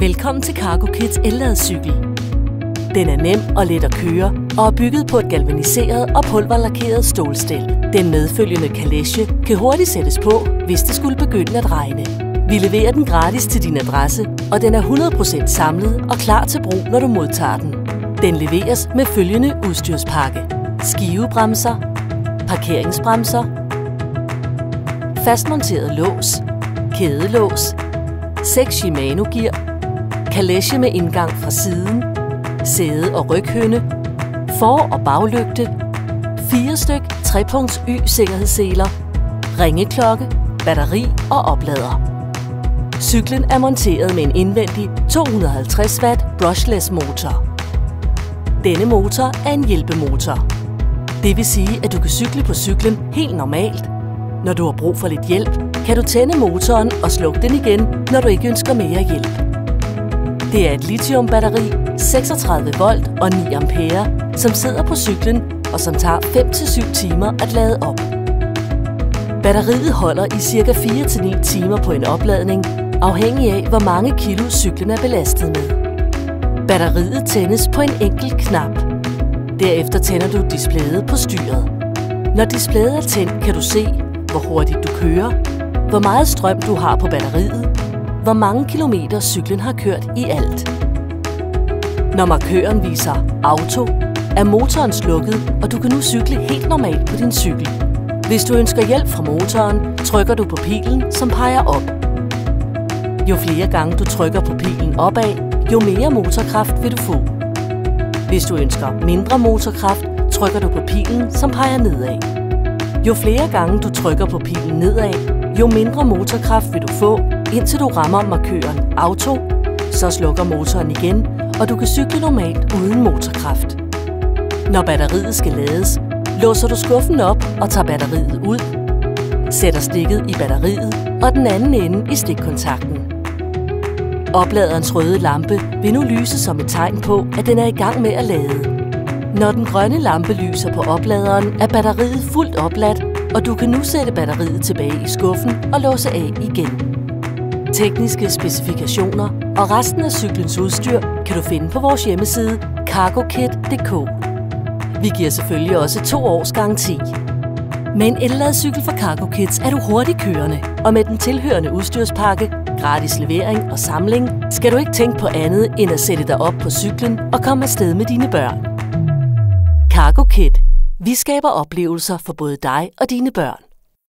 Velkommen til Cargo Kits elladcykel. Den er nem og let at køre og er bygget på et galvaniseret og pulverlakeret stålstel. Den medfølgende kalesje kan hurtigt sættes på, hvis det skulle begynde at regne. Vi leverer den gratis til din adresse, og den er 100% samlet og klar til brug, når du modtager den. Den leveres med følgende udstyrspakke: skivebremser, parkeringsbremser, fastmonteret lås, kædelås, 6 Shimano-gear, kalesje med indgang fra siden, sæde- og ryghøne, for- og baglygte, 4 styk 3-punkts Y-sikkerhedsseler, ringeklokke, batteri og oplader. Cyklen er monteret med en indvendig 250 watt brushless motor. Denne motor er en hjælpemotor. Det vil sige, at du kan cykle på cyklen helt normalt. Når du har brug for lidt hjælp, kan du tænde motoren og slukke den igen, når du ikke ønsker mere hjælp. Det er et lithiumbatteri, 36 volt og 9 ampere, som sidder på cyklen og som tager 5-7 timer at lade op. Batteriet holder i ca. 4-9 timer på en opladning, afhængig af hvor mange kilo cyklen er belastet med. Batteriet tændes på en enkelt knap. Derefter tænder du displayet på styret. Når displayet er tændt, kan du se, hvor hurtigt du kører, hvor meget strøm du har på batteriet, hvor mange kilometer cyklen har kørt i alt. Når markøren viser auto, er motoren slukket, og du kan nu cykle helt normalt på din cykel. Hvis du ønsker hjælp fra motoren, trykker du på pilen, som peger op. Jo flere gange du trykker på pilen opad, jo mere motorkraft vil du få. Hvis du ønsker mindre motorkraft, trykker du på pilen, som peger nedad. Jo flere gange du trykker på pilen nedad, jo mindre motorkraft vil du få, indtil du rammer markøren auto, så slukker motoren igen, og du kan cykle normalt uden motorkraft. Når batteriet skal lades, låser du skuffen op og tager batteriet ud, sætter stikket i batteriet og den anden ende i stikkontakten. Opladerens røde lampe vil nu lyse som et tegn på, at den er i gang med at lade. Når den grønne lampe lyser på opladeren, er batteriet fuldt opladt, og du kan nu sætte batteriet tilbage i skuffen og låse af igen. Tekniske specifikationer og resten af cyklens udstyr kan du finde på vores hjemmeside cargokit.dk. Vi giver selvfølgelig også 2 års garanti. Med en elladcykel fra Cargo Kits er du hurtigt kørende, og med den tilhørende udstyrspakke, gratis levering og samling, skal du ikke tænke på andet end at sætte dig op på cyklen og komme afsted med dine børn. Cargo Kit. Vi skaber oplevelser for både dig og dine børn.